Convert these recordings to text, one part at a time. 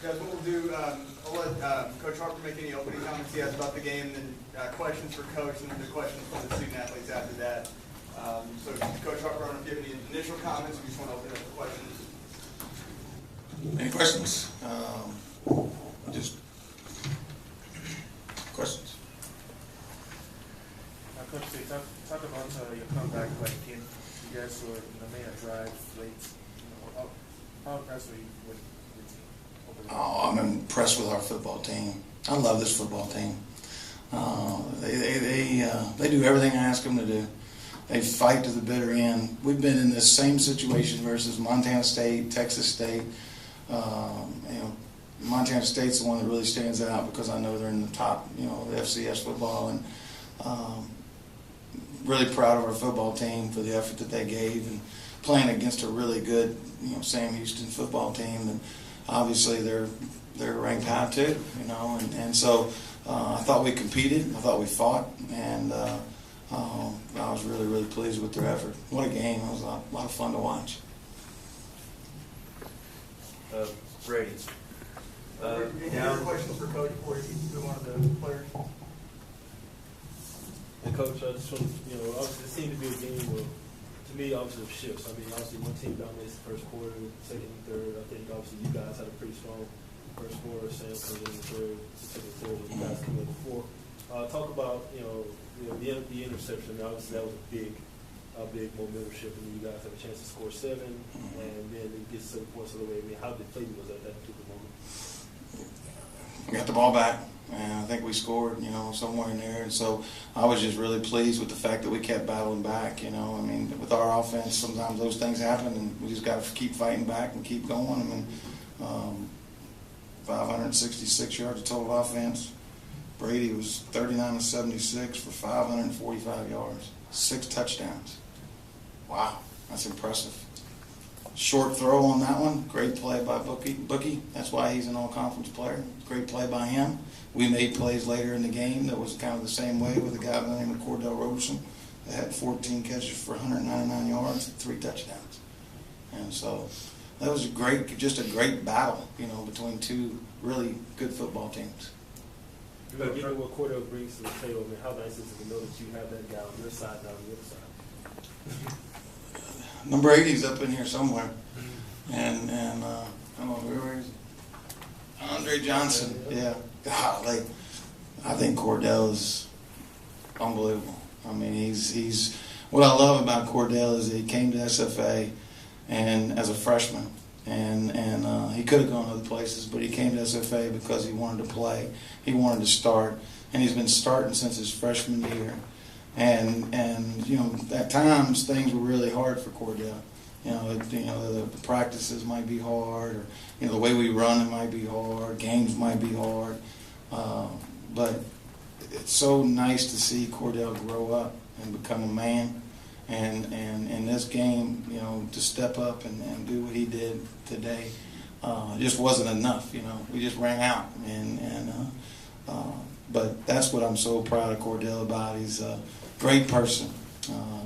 Guys, what we'll do, I'll let Coach Harper make any opening comments he has about the game, and then questions for Coach, and then the questions for the student athletes after that. So, Coach Harper, I don't know if you have any initial comments, we just want to open up for questions. Any questions? Just questions. Coach, talk about your comeback like again. You guys were made a drive late. How impressed were you with your team? Oh, I'm impressed with our football team. I love this football team. They do everything I ask them to do. They fight to the bitter end. We've been in this same situation versus Montana State, Texas State. Montana State's the one that really stands out because I know they're in the top, the FCS football, and really proud of our football team for the effort that they gave and playing against a really good, Sam Houston football team, and obviously they're ranked high too, and so I thought we competed, I thought we fought, and I was really, really pleased with their effort. What a game! It was a lot of fun to watch. Brady. Any other questions for Coach before he move on to the players? And Coach, I just want to, obviously it seemed to be a game where, to me, obviously of shifts. I mean, obviously one team dominates the first quarter, second and third. I think obviously you guys had a pretty strong first quarter. Sam comes in the third, second and third, and you guys come in the fourth. Talk about, the interception. Obviously that was a big momentum shift, and you guys have a chance to score 7, and then it gets 7 points of the way. I mean, how deflated was that particular moment? We got the ball back, and I think we scored, somewhere in there. And so I was just really pleased with the fact that we kept battling back, with our offense, sometimes those things happen, and we just got to keep fighting back and keep going. 566 yards of total offense. Brady was 39 of 76 for 545 yards, 6 touchdowns. Wow, that's impressive. Short throw on that one. Great play by Bookie. That's why he's an all-conference player. Great play by him. We made plays later in the game that was kind of the same way with a guy by the name of Cordell Roberson that had 14 catches for 199 yards and 3 touchdowns. And so that was just a great battle, between two really good football teams. Given what Cordell brings to the table, I mean, how nice is it to know that you have that guy on your side, not on the other side? Number 80's up in here somewhere, and I don't know where is he? Andre Johnson. Yeah, golly, I think Cordell is unbelievable. I mean, he's what I love about Cordell is that he came to SFA and as a freshman, and he could have gone other places, but he came to SFA because he wanted to play, he wanted to start, and he's been starting since his freshman year. And at times things were really hard for Cordell. The practices might be hard, or the way we run it might be hard. Games might be hard, but it's so nice to see Cordell grow up and become a man. And in this game, to step up and do what he did today, just wasn't enough. We just ran out, but that's what I'm so proud of Cordell about. He's a great person,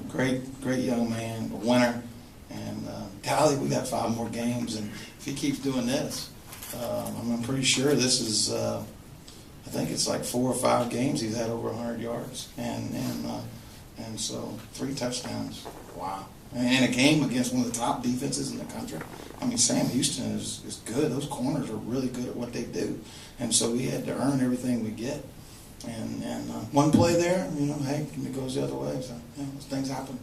great young man, a winner, and golly, we got 5 more games, and if he keeps doing this, I'm pretty sure this is, I think it's like 4 or 5 games he's had over 100 yards, and so 3 touchdowns, wow. And a game against one of the top defenses in the country. I mean, Sam Houston is good. Those corners are really good at what they do, and so we had to earn everything we get. And one play there, hey, it goes the other way. So things happen.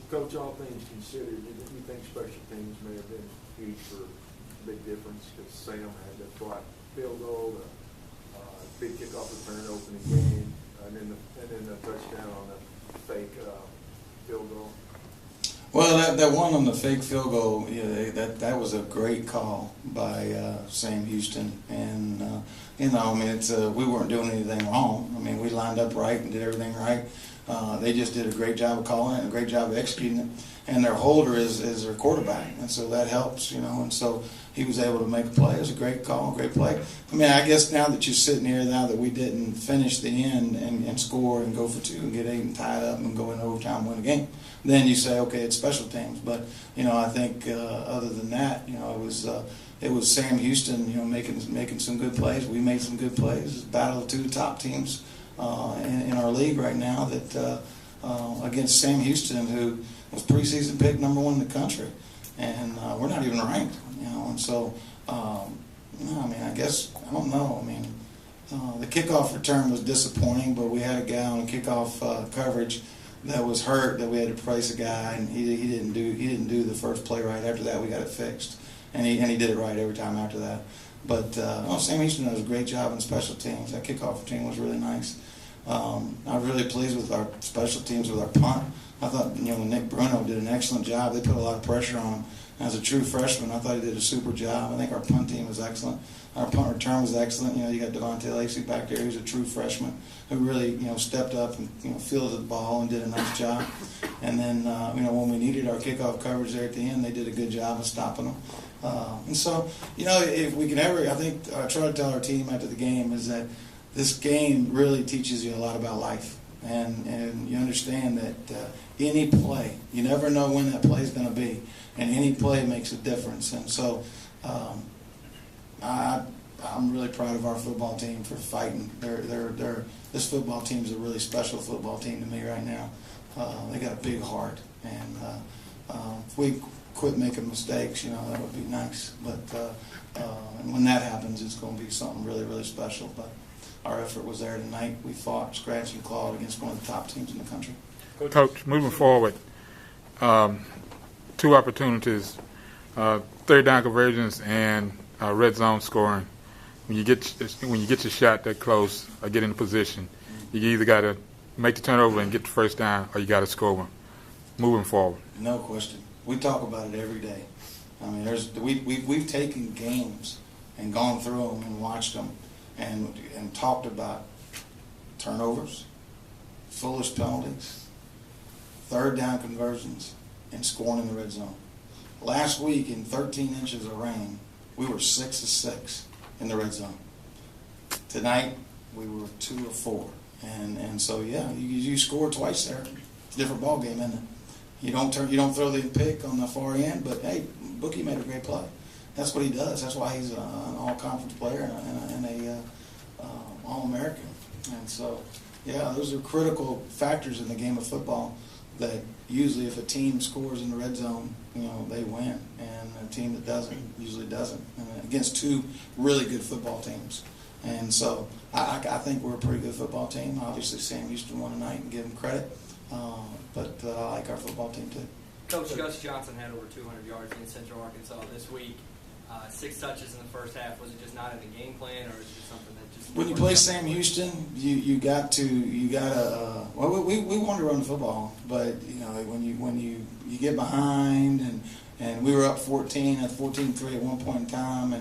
Coach, all things considered, you think special teams may have been huge for a big difference because Sam had that block field goal, the big kickoff return opening game, and then the touchdown on the fake field goal. Well, that one on the fake field goal, that was a great call by Sam Houston, and we weren't doing anything wrong. I mean, we lined up right and did everything right. They just did a great job of calling it and a great job of executing it. And their holder is their quarterback, and so that helps, And so he was able to make a play. It was a great call, great play. I mean, I guess now that you're sitting here, now that we didn't finish the end and score and go for 2 and get 8 and tie it up and go in overtime and win a game, then you say, okay, it's special teams. But I think other than that, it was Sam Houston, making some good plays. We made some good plays. It's a battle of 2 top teams in our league right now that against Sam Houston, who was preseason pick number 1 in the country, and we're not even ranked, And so, I guess I don't know. The kickoff return was disappointing, but we had a guy on kickoff coverage that was hurt that we had to replace a guy, and he didn't do the first play right. After that, we got it fixed, and he did it right every time after that. But Sam Houston does a great job in special teams. That kickoff routine was really nice. I'm really pleased with our special teams with our punt. I thought Nick Bruno did an excellent job. They put a lot of pressure on him. As a true freshman, I thought he did a super job. I think our punt team was excellent. Our punt return was excellent. You got Devontae Lacey back there, who's a true freshman, who really stepped up and fielded the ball and did a nice job. And then when we needed our kickoff coverage there at the end, they did a good job of stopping them. And so if we can ever, I think I try to tell our team after the game is that this game really teaches you a lot about life. And you understand that any play, you never know when that play is going to be, and any play makes a difference. And so I'm really proud of our football team for fighting. This football team is a really special football team to me right now. They got a big heart, and if we quit making mistakes, that would be nice. But and when that happens, it's going to be something really, really special. But our effort was there tonight. We fought, scratched, and clawed against one of the top teams in the country. Coach, moving forward, 2 opportunities, 3rd down conversions and red zone scoring. When you get your shot that close or get in position, you either got to make the turnover and get the first down, or you got to score one. Moving forward. No question. We talk about it every day. We've taken games and gone through them and watched them. And talked about turnovers, foolish penalties, 3rd down conversions, and scoring in the red zone. Last week, in 13 inches of rain, we were 6 of 6 in the red zone. Tonight, we were 2 of 4. And so, you score twice there. It's a different ball game, isn't it? You don't throw the pick on the far end, but, hey, Bookie made a great play. That's what he does. That's why he's an all-conference player and a All-American. And so, those are critical factors in the game of football that usually if a team scores in the red zone, they win. And a team that doesn't usually doesn't. Against 2 really good football teams. And so I think we're a pretty good football team. Obviously, Sam Houston won tonight and give them credit. But I like our football team, too. Coach Gus Johnson had over 200 yards in Central Arkansas this week. 6 touches in the first half. Was it just not in the game plan, or is it just something that just? When you play Sam Houston, you gotta. Well, we want to run the football, but when you get behind and we were up 14 at 14-3 at one point in time,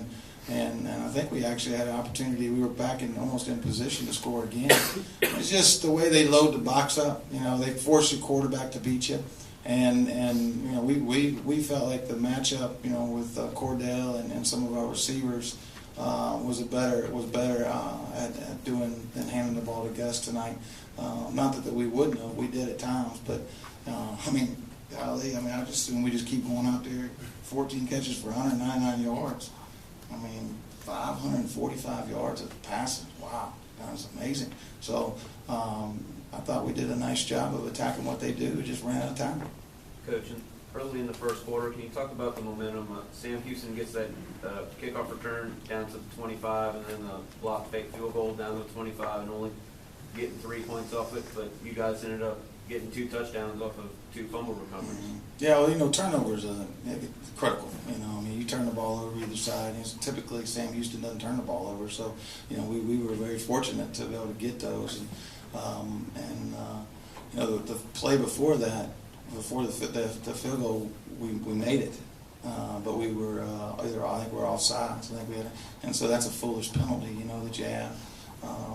and I think we actually had an opportunity. We were back almost in position to score again. It's just the way they load the box up. They force your quarterback to beat you. And we felt like the matchup, with Cordell and some of our receivers was better at doing than handing the ball to Gus tonight. Not that we wouldn't have, we did at times, but golly, I just assume we just keep going out there. 14 catches for 199 yards. 545 yards of passing. Wow, that was amazing. So. I thought we did a nice job of attacking what they do. We just ran out of time. Coach, early in the first quarter, can you talk about the momentum? Sam Houston gets that kickoff return down to the 25, and then the blocked fake field goal down to the 25, and only getting 3 points off it. But you guys ended up getting 2 touchdowns off of 2 fumble recoveries. Mm-hmm. Yeah, well, turnovers are critical. You turn the ball over either side. Typically, Sam Houston doesn't turn the ball over, so we were very fortunate to be able to get those. The play before that, before the field goal, we made it, but we were I think we were offside. So I think we had, and so that's a foolish penalty, that you have.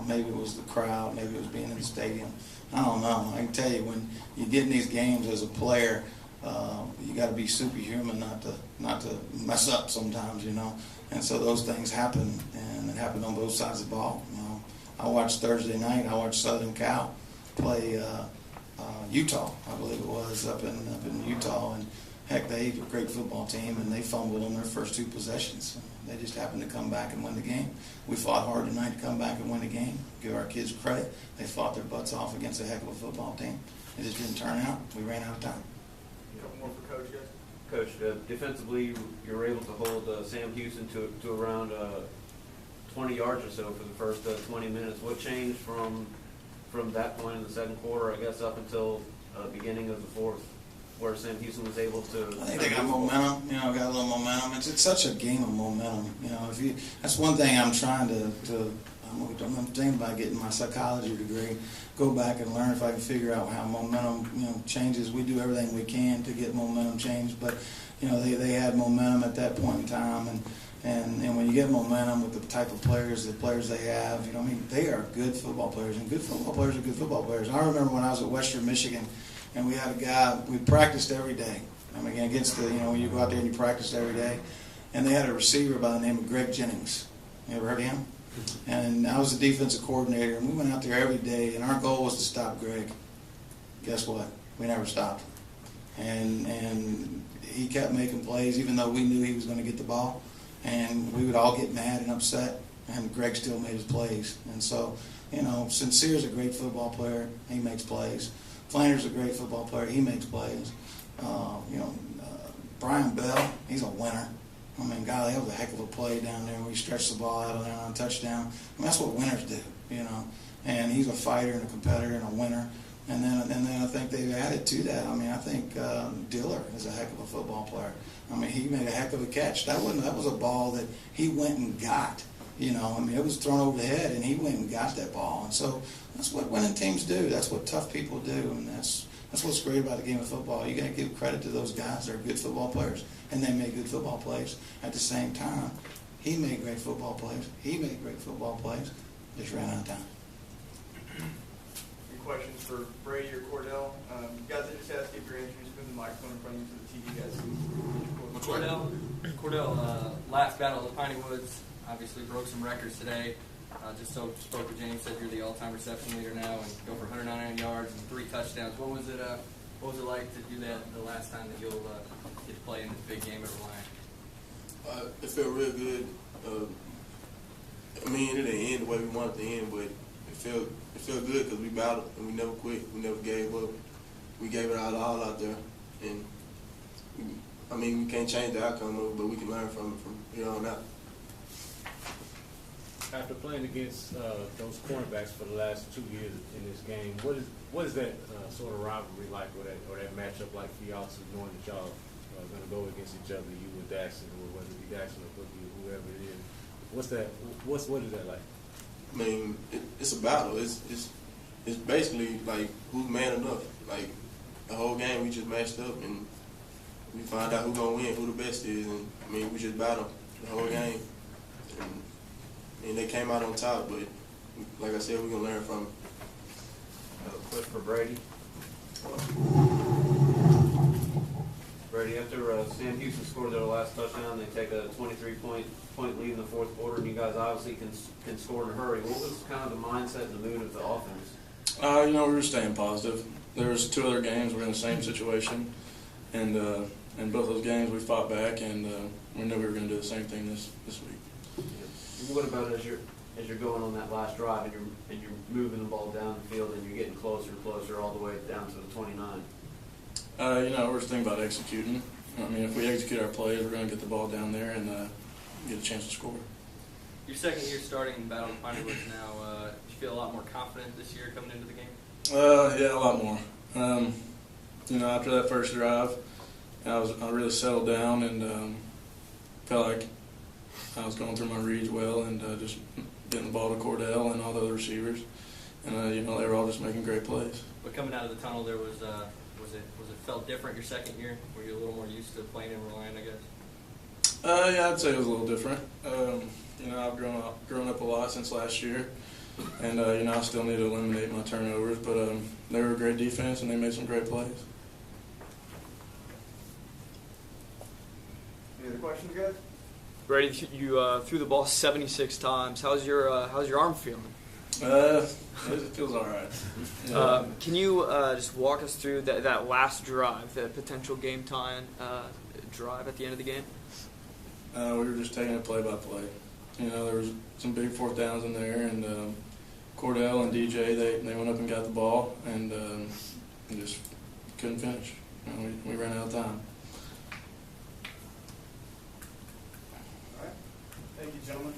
Maybe it was the crowd. Maybe it was being in the stadium. I don't know. I can tell you, when you get in these games as a player, you got to be superhuman not to mess up sometimes, you know. And so those things happen, and it happened on both sides of the ball. You know, I watched Thursday night. I watched Southern Cal play Utah, I believe it was, up in Utah, and heck, they were a great football team, and they fumbled on their first 2 possessions. They just happened to come back and win the game. We fought hard tonight to come back and win the game. Give our kids credit. They fought their butts off against a heck of a football team. It just didn't turn out. We ran out of time. A couple more for Coach, guys. Coach, defensively, you were able to hold Sam Houston to around 20 yards or so for the first 20 minutes. What changed from that point in the second quarter, I guess, up until beginning of the fourth, where Sam Houston was able to? I think they got momentum. You know, got a little momentum. It's such a game of momentum. You know, that's one thing I'm trying to. I'm thinking about getting my psychology degree. Go back and learn if I can figure out how momentum, you know, changes. We do everything we can to get momentum changed, but you know, they had momentum at that point in time, and when you get momentum with the type of players, the players they have, you know, I mean, they are good football players, and good football players are good football players. I remember when I was at Western Michigan, and we had a guy, we practiced every day. I mean, against the, you know, when you go out there and you practice every day, and they had a receiver by the name of Greg Jennings. You ever heard of him? And I was the defensive coordinator, and we went out there every day, and our goal was to stop Greg. Guess what? We never stopped. And he kept making plays, even though we knew he was going to get the ball. And we would all get mad and upset, and Greg still made his plays. And so, you know, Sincere's a great football player. He makes plays. Flanders a great football player. He makes plays. Brian Bell, he's a winner. I mean, golly, that was a heck of a play down there. We stretched the ball out on a touchdown. I mean, that's what winners do, you know. And he's a fighter and a competitor and a winner. And then I think they've added to that. I mean, I think Diller is a heck of a football player. I mean, he made a heck of a catch. That was a ball that he went and got. You know, I mean, it was thrown over the head, and he went and got that ball. And so that's what winning teams do. That's what tough people do, and that's what's great about the game of football. You got to give credit to those guys. They're good football players, and they make good football plays. At the same time, he made great football plays. He made great football plays. Just ran out of time. Any questions for Brady or Cordell? Guys, I just asked if you're introduced, move the microphone in front of you so the TV guys. Cordell, last battle of the Piney Woods, obviously broke some records today. Just spoke with James, said you're the all-time reception leader now, and go for 199 yards and 3 touchdowns. What was it like to do that the last time that you'll get to play in this big game at Reliant? It felt real good. I mean, it didn't end the way we wanted it to end, but it felt good because we battled and we never quit. We never gave up. We gave it our all out there, and we can't change the outcome of it, but we can learn from it from here on out. After playing against those cornerbacks for the last 2 years in this game, what is that sort of rivalry like, or that matchup like for y'all, to knowing that y'all are going to go against each other, you and Daxton, or whether it be Daxton or Boogie or whoever it is? What is that like? I mean, it's a battle. It's basically like who's man enough. Like the whole game, we just matched up and we find out who's gonna win, who the best is, and I mean, we just battled the whole game. And they came out on top, but like I said, we're going to learn from it. Quick for Brady. Brady, after Sam Houston scored their last touchdown, they take a 23-point lead in the fourth quarter, and you guys obviously can score in a hurry. What was kind of the mindset and the mood of the offense? We were staying positive. There was 2 other games we were in the same situation, and in both those games we fought back, and we knew we were going to do the same thing this week. What about as you're going on that last drive and you're moving the ball down the field and you're getting closer and closer all the way down to the 29? We're just thinking about executing. I mean, if we execute our plays, we're going to get the ball down there and get a chance to score. Your second year starting in Battle of Piney Woods now, do you feel a lot more confident this year coming into the game? Yeah, a lot more. After that first drive, I really settled down and felt like I was going through my reads well and just getting the ball to Cordell and all the other receivers, and they were all just making great plays. But coming out of the tunnel, there was it felt different your second year? Were you a little more used to playing in Reliant, I guess? Yeah, I'd say it was a little different. I've grown up a lot since last year, And I still need to eliminate my turnovers, but they were a great defense and they made some great plays. Any other questions, guys? Brady, you threw the ball 76 times. How's your arm feeling? It feels all right. Yeah. Can you just walk us through that last drive, the potential game-tying drive at the end of the game? We were just taking it play by play. There was some big fourth downs in there, and Cordell and DJ they went up and got the ball, and just couldn't finish. We ran out of time. All right. Thank you, gentlemen.